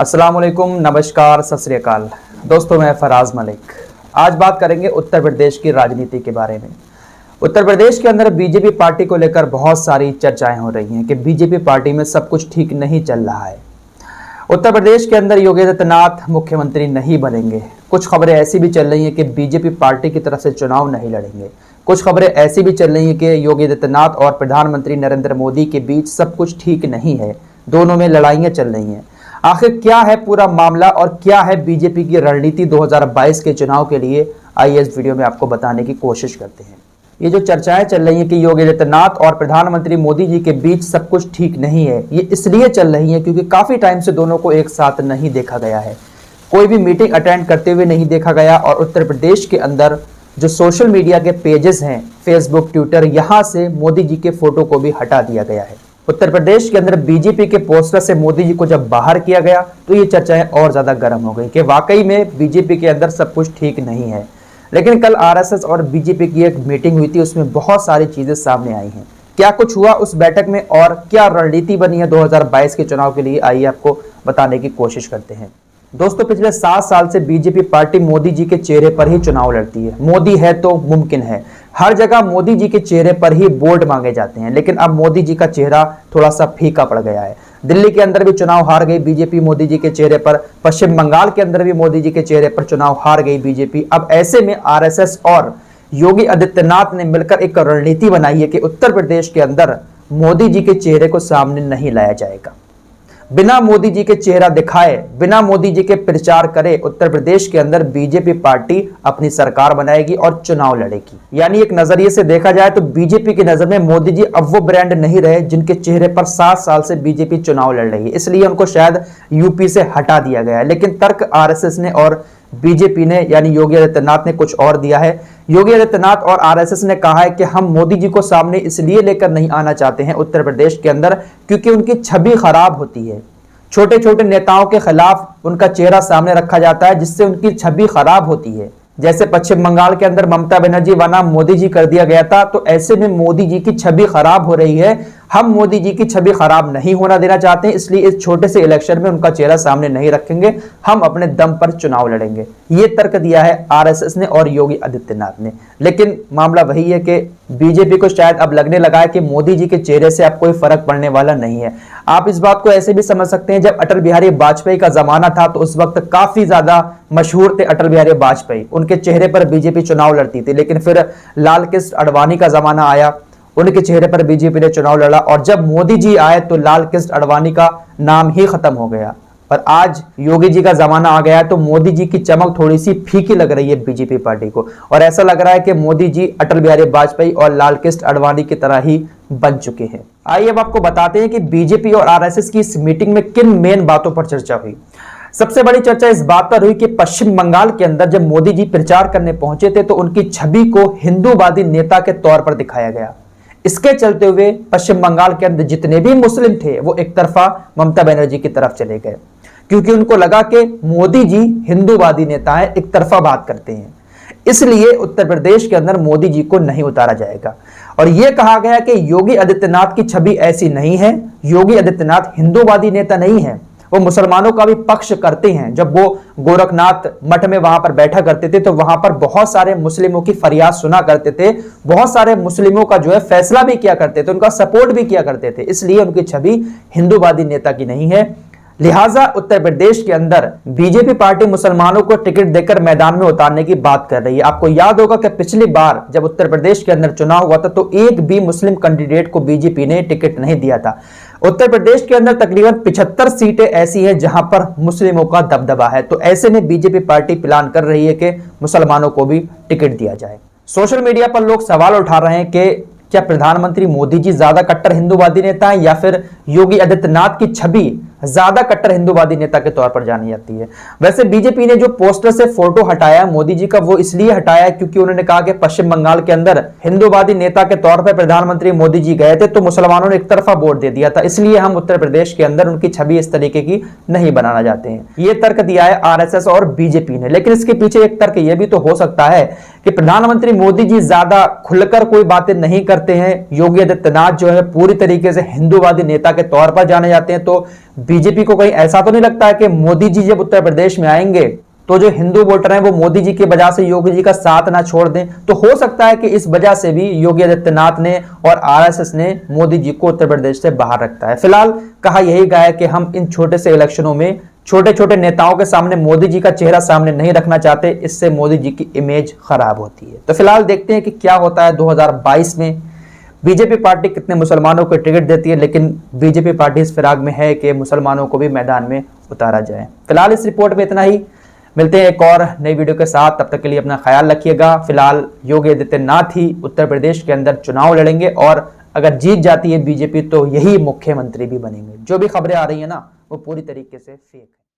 अस्सलाम वालेकुम, नमस्कार, सत श्री अकाल। दोस्तों, मैं फराज मलिक। आज बात करेंगे उत्तर प्रदेश की राजनीति के बारे में। उत्तर प्रदेश के अंदर बीजेपी पार्टी को लेकर बहुत सारी चर्चाएं हो रही हैं कि बीजेपी पार्टी में सब कुछ ठीक नहीं चल रहा है। उत्तर प्रदेश के अंदर योगी आदित्यनाथ मुख्यमंत्री नहीं बनेंगे। कुछ खबरें ऐसी भी चल रही हैं कि बीजेपी पार्टी की तरफ से चुनाव नहीं लड़ेंगे। कुछ खबरें ऐसी भी चल रही हैं कि योगी आदित्यनाथ और प्रधानमंत्री नरेंद्र मोदी के बीच सब कुछ ठीक नहीं है, दोनों में लड़ाइयाँ चल रही हैं। आखिर क्या है पूरा मामला और क्या है बीजेपी की रणनीति 2022 के चुनाव के लिए, आइए इस वीडियो में आपको बताने की कोशिश करते हैं। ये जो चर्चाएं चल रही हैं कि योगी आदित्यनाथ और प्रधानमंत्री मोदी जी के बीच सब कुछ ठीक नहीं है, ये इसलिए चल रही है क्योंकि काफी टाइम से दोनों को एक साथ नहीं देखा गया है। कोई भी मीटिंग अटेंड करते हुए नहीं देखा गया और उत्तर प्रदेश के अंदर जो सोशल मीडिया के पेजेस हैं, फेसबुक, ट्विटर, यहाँ से मोदी जी के फोटो को भी हटा दिया गया है। उत्तर प्रदेश के अंदर बीजेपी के पोस्टर से मोदी जी को जब बाहर किया गया तो ये चर्चाएं और ज्यादा गर्म हो गई कि वाकई में बीजेपी के अंदर सब कुछ ठीक नहीं है। लेकिन कल आरएसएस और बीजेपी की एक मीटिंग हुई थी, उसमें बहुत सारी चीजें सामने आई हैं। क्या कुछ हुआ उस बैठक में और क्या रणनीति बनी है 2022 के चुनाव के लिए, आइए आपको बताने की कोशिश करते हैं। दोस्तों, पिछले 7 साल से बीजेपी पार्टी मोदी जी के चेहरे पर ही चुनाव लड़ती है। मोदी है तो मुमकिन है, हर जगह मोदी जी के चेहरे पर ही वोट मांगे जाते हैं। लेकिन अब मोदी जी का चेहरा थोड़ा सा फीका पड़ गया है। दिल्ली के अंदर भी चुनाव हार गई बीजेपी मोदी जी के चेहरे पर, पश्चिम बंगाल के अंदर भी मोदी जी के चेहरे पर चुनाव हार गई बीजेपी। अब ऐसे में आरएसएस और योगी आदित्यनाथ ने मिलकर एक रणनीति बनाई है कि उत्तर प्रदेश के अंदर मोदी जी के चेहरे को सामने नहीं लाया जाएगा। बिना मोदी जी के चेहरा दिखाए, बिना मोदी जी के प्रचार करे उत्तर प्रदेश के अंदर बीजेपी पार्टी अपनी सरकार बनाएगी और चुनाव लड़ेगी। यानी एक नजरिए से देखा जाए तो बीजेपी की नजर में मोदी जी अब वो ब्रांड नहीं रहे जिनके चेहरे पर 7 साल से बीजेपी चुनाव लड़ रही है, इसलिए उनको शायद यूपी से हटा दिया गया है। लेकिन तर्क आरएसएस ने और बीजेपी ने यानी योगी आदित्यनाथ ने कुछ और दिया है। योगी आदित्यनाथ और आरएसएस ने कहा है कि हम मोदी जी को सामने इसलिए लेकर नहीं आना चाहते हैं उत्तर प्रदेश के अंदर क्योंकि उनकी छवि खराब होती है। छोटे छोटे नेताओं के खिलाफ उनका चेहरा सामने रखा जाता है जिससे उनकी छवि खराब होती है। जैसे पश्चिम बंगाल के अंदर ममता बनर्जी बना मोदी जी कर दिया गया था, तो ऐसे में मोदी जी की छवि खराब हो रही है। हम मोदी जी की छवि खराब नहीं होना देना चाहते हैं, इसलिए इस छोटे से इलेक्शन में उनका चेहरा सामने नहीं रखेंगे, हम अपने दम पर चुनाव लड़ेंगे। ये तर्क दिया है आरएसएस ने और योगी आदित्यनाथ ने। लेकिन मामला वही है कि बीजेपी को शायद अब लगने लगा है कि मोदी जी के चेहरे से अब कोई फर्क पड़ने वाला नहीं है। आप इस बात को ऐसे भी समझ सकते हैं, जब अटल बिहारी वाजपेयी का जमाना था तो उस वक्त काफी ज्यादा मशहूर थे अटल बिहारी वाजपेयी, उनके चेहरे पर बीजेपी चुनाव लड़ती थी। लेकिन फिर लाल कृष्ण आडवाणी का जमाना आया, उनके चेहरे पर बीजेपी ने चुनाव लड़ा और जब मोदी जी आए तो लाल कृष्ण आडवाणी का नाम ही खत्म हो गया। और आज योगी जी का जमाना आ गया है तो मोदी जी की चमक थोड़ी सी फीकी लग रही है बीजेपी पार्टी को, और ऐसा लग रहा है कि मोदी जी अटल बिहारी वाजपेयी और लाल कृष्ण आडवाणी की तरह ही बन चुके हैं। आइए अब आपको बताते हैं कि बीजेपी और आरएसएस की इस मीटिंग में किन मेन बातों पर चर्चा हुई। सबसे बड़ी चर्चा इस बात पर हुई कि पश्चिम बंगाल के अंदर जब मोदी जी प्रचार करने पहुंचे थे तो उनकी छवि को हिंदूवादी नेता के तौर पर दिखाया गया। इसके चलते हुए पश्चिम बंगाल के अंदर जितने भी मुस्लिम थे वो एक तरफा ममता बनर्जी की तरफ चले गए, क्योंकि उनको लगा कि मोदी जी हिंदूवादी नेता है, एक तरफा बात करते हैं, इसलिए उत्तर प्रदेश के अंदर मोदी जी को नहीं उतारा जाएगा। और यह कहा गया कि योगी आदित्यनाथ की छवि ऐसी नहीं है, योगी आदित्यनाथ हिंदूवादी नेता नहीं है, वो मुसलमानों का भी पक्ष करते हैं। जब वो गोरखनाथ मठ में वहां पर बैठा करते थे तो वहां पर बहुत सारे मुस्लिमों की फरियाद सुना करते थे, बहुत सारे मुस्लिमों का जो है फैसला भी किया करते थे, उनका सपोर्ट भी किया करते थे, इसलिए उनकी छवि हिंदूवादी नेता की नहीं है। लिहाजा उत्तर प्रदेश के अंदर बीजेपी पार्टी मुसलमानों को टिकट देकर मैदान में उतारने की बात कर रही है। आपको याद होगा कि पिछली बार जब उत्तर प्रदेश के अंदर चुनाव हुआ था तो एक भी मुस्लिम कैंडिडेट को बीजेपी ने टिकट नहीं दिया था। उत्तर प्रदेश के अंदर तकरीबन 75 सीटें ऐसी हैं जहां पर मुस्लिमों का दबदबा है, तो ऐसे में बीजेपी पार्टी प्लान कर रही है कि मुसलमानों को भी टिकट दिया जाए। सोशल मीडिया पर लोग सवाल उठा रहे हैं कि क्या प्रधानमंत्री मोदी जी ज्यादा कट्टर हिंदूवादी नेता हैं या फिर योगी आदित्यनाथ की छवि ज्यादा कट्टर हिंदूवादी नेता के तौर पर जानी जाती है। वैसे बीजेपी ने जो पोस्टर से फोटो हटाया मोदी जी का, वो इसलिए हटाया क्योंकि उन्होंने कहा कि पश्चिम बंगाल के अंदर हिंदूवादी नेता के तौर पर प्रधानमंत्री मोदी जी गए थे तो मुसलमानों ने एक तरफा वोट दे दिया था, इसलिए हम उत्तर प्रदेश के अंदर उनकी छवि इस तरीके की नहीं बनाना चाहते हैं। ये तर्क दिया है आरएसएस और बीजेपी ने। लेकिन इसके पीछे एक तर्क यह भी तो हो सकता है कि प्रधानमंत्री मोदी जी ज्यादा खुलकर कोई बातें नहीं करते हैं। योगी आदित्यनाथ जो है पूरी तरीके से हिंदूवादी नेता के तौर पर जाने जाते हैं। तो बीजेपी को कहीं ऐसा तो नहीं लगता है कि मोदी जी जब उत्तर प्रदेश में आएंगे तो जो हिंदू वोटर हैं वो मोदी जी की वजह से योगी जी का साथ ना छोड़ दें? तो हो सकता है कि इस वजह से भी योगी आदित्यनाथ ने और आरएसएस ने मोदी जी को उत्तर प्रदेश से बाहर रखा है। फिलहाल कहा यही गया है कि हम इन छोटे से इलेक्शनों में छोटे छोटे नेताओं के सामने मोदी जी का चेहरा सामने नहीं रखना चाहते, इससे मोदी जी की इमेज खराब होती है। तो फिलहाल देखते हैं कि क्या होता है 2022 में। बीजेपी पार्टी कितने मुसलमानों को टिकट देती है, लेकिन बीजेपी पार्टी इस फिराक में है कि मुसलमानों को भी मैदान में उतारा जाए। फिलहाल इस रिपोर्ट में इतना ही। मिलते हैं एक और नई वीडियो के साथ, तब तक के लिए अपना ख्याल रखिएगा। फिलहाल योगी आदित्यनाथ ही उत्तर प्रदेश के अंदर चुनाव लड़ेंगे और अगर जीत जाती है बीजेपी तो यही मुख्यमंत्री भी बनेंगे। जो भी खबरें आ रही है ना वो पूरी तरीके से फेक है।